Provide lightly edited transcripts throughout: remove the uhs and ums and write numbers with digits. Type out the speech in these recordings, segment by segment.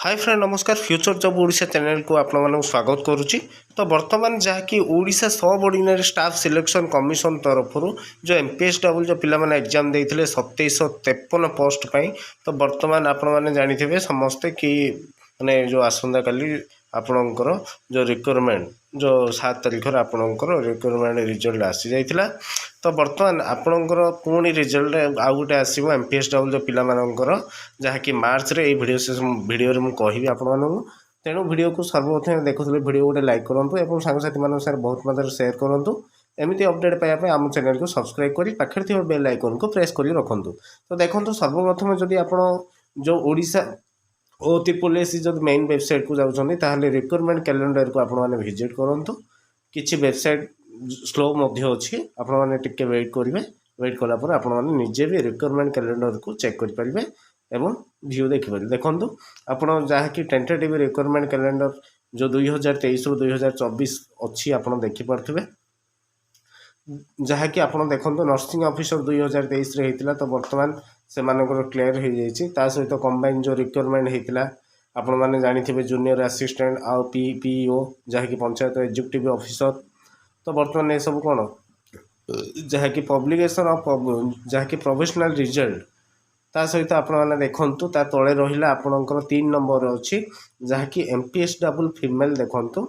Hi friend नमस्कार future job Odisha channel को आप स्वागत करुच्ची। तो बर्तमान जहाँकि ओडिशा सब ऑर्डिनरी स्टाफ सिलेक्शन कमिशन तरफ जो एमपीएसडब्ल्यू जो पिलाने एग्जाम देते 2753 पोस्ट पाई। तो बर्तमान आपण जानी समस्ते कि माने जो आसंता काली आपणकर जो रिक्वायरमेंट जो 7 तारीख आपणकर रिक्वायरमेंट रिजल्ट आसी जाइथिला। तो बर्तमान आपणकर पुणी रिजल्ट आउ गोटे आसो एमपीएसडब्ल्यू जो पिलाମାନଙ୍କର जहाँकि मार्च रे भिडियो मुझे कहि आपको। तेणु वीडियो को सर्वप्रथम देखुले वीडियो गोटे लाइक करूँ और सांगसाथी मान सारे बहुत मात्रा शेयर करूँ। एमती अपडेट पाइबा आम चैनल को सब्सक्राइब कर पाखे थी बेल आइकन को प्रेस कर रखुँ। तो देखो सर्वप्रथम जदि आप जो ओडिशा OTPS जो मेन वेबसाइट को जाऊँगी रिक्वायरमेंट कैलेंडर को आपने विजिट करूँ। किसी वेबसाइट स्लो अच्छी आपने टिके वेट करेंगे। वेट कलापर आपजे भी रिक्वायरमेंट कैलेंडर को चेक करेंगे एवं व्यू देखिपारे। देखो आप जहाँकि टेंटेटिव रिक्वायरमेंट कैलेंडर जो 2023 रु 2024 अच्छी आप देखिपे। जहाँकि आप देखो नर्सिंग ऑफिसर 2023 होता। तो बर्तमान से क्लियर हो जाता सहित कंबाइन जो रिक्वायरमेंट होता आपण मैंने जानी जूनियर असिस्टेंट आउ पीओ जहाँकि पंचायत एग्जीक्यूटिव ऑफिसर। तो बर्तमान ये सब कौन जहाँकि पब्लिकेशन ऑफ जहाँकि प्रोफेशनल रिजल्ट ता सहित आपने देखूँ ता तले रहा आपणकर 3 नंबर अच्छी जहाँकि एमपीएसडब्ल्यू फीमेल देखूँ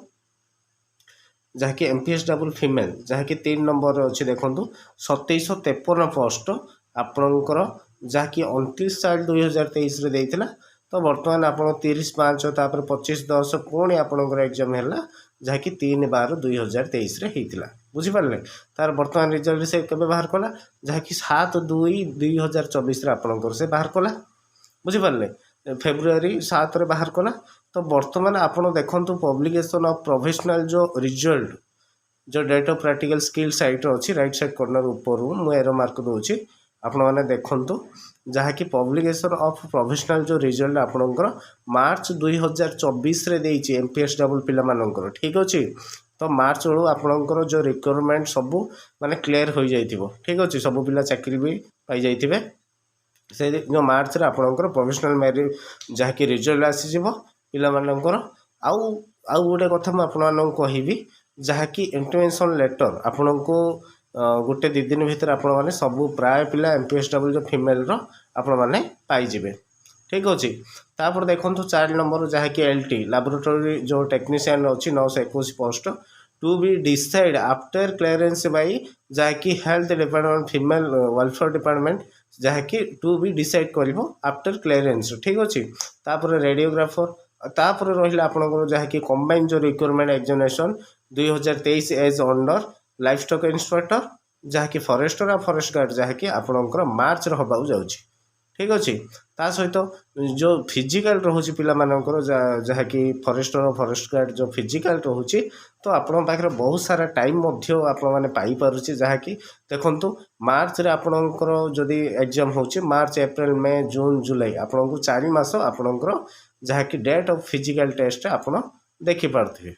जहाँकि एमपीएसडब्ल्यू फीमेल जहाँकि 3 नंबर अच्छी देखूँ 2753 पोस्ट आपणकर जहाँकि 29/4/2023 देता। तो बर्तमान आप 30/5 तापर 25/10 पुणी आपणकर एग्जाम है जहाँकि 3/12/2023 होता। बुझीपारे तार बर्तमान रिजल्ट से केवे बाहर कला जहाँकि 7/2/2024 आपणकर से बाहर कला। बुझीपारे फेब्रुआरी 7 बाहर कला। तो बर्तमान आप देखो पब्लिकेशन ऑफ प्रोफेशनल जो रिजल्ट जो date of practical skill site अच्छी राइट साइड कॉर्नर ऊपर मुझे एरो मार्क दूसरी आपने देखूँ जहाँकि पब्लिकेशन ऑफ प्रोफेशनल जो रिजल्ट आपणकर मार्च 2024 देती एमपीएसडब्ल्यू पिलाମାନଙ୍କର ठीक अच्छे। तो मार्च बेलू आपणकर जो रिक्वायरमेंट सबू माने क्लियर हो जाइथिबो ठीक अच्छे। सब पिला चाकरी भी पाई जाइथिबे से जो मार्च रे आपणकर प्रोफेशनल मेरिट जहाँकि रिजल्ट आसीजिवो पिलाମାନଙ୍କର। आउ आउ गोटे कथा मुझे आपको कहबी जहाँकि इंटिमेशन लेटर आपन को गोटे 2 दिन भितर आपण मैंने सब प्राय पिला एमपीएसडब्ल्यू जो फीमेल आपण मैंने पाइबे ठीक अच्छे। तापर देखो 4 नंबर जहाँकि एलटी लैबोरेटरी जो टेक्नीशियन अच्छी 921 post to be decide after clearance by जहाँकि health department female welfare department जहाँकि टू बी डिसाइड कर आफ्टर क्लियरेंस ठीक अच्छे। तापर रेडियोग्राफर तापर रहा आपंकर जहाँकि कंबाइन जो requirement examination 2023 as under livestock inspector जहाँकि फॉरेस्टर आ फॉरेस्ट गार्ड जहाँकि आपंकर मार्च हवा जाऊँगी ठीक अच्छे। ता सहित जो फिजिकल रोचे पिलाମାନଙ୍କର जहाँकि फॉरेस्टर और फॉरेस्ट गार्ड जो फिजिकल रोचे तो आपण पाखे बहुत सारा टाइम आपने पाइपे जहाँकि देखु मार्च रे आपणकर जदि एग्जाम होचे मार्च एप्रिल मे जून जुलाई आपन को 4 मास आपणकर जहाँकि डेट ऑफ फिजिकल टेस्ट आप देखिपे।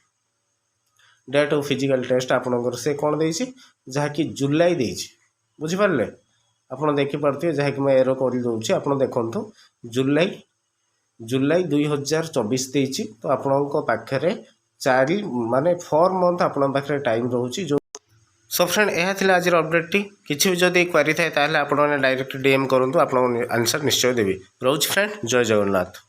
डेट ऑफ फिजिकल टेस्ट आपणकर से कौन देछि जहाँकि जुलाई देछि बुझिपारे आप देखिपे जहाँकि मैं एरो कर दूसरी आप देखु जुलाई 2024 देछि। तो आपण पाखे 4 माने 4 मंथ आपण पाखे टाइम रोचे जो सो फ्रेंड यह आज अपडेट टी किसी भी जदि क्वेरी थाए आप डायरेक्ट डीएम करूँ आप आंसर निश्चय देवी। रोज फ्रेंड जय जगन्नाथ।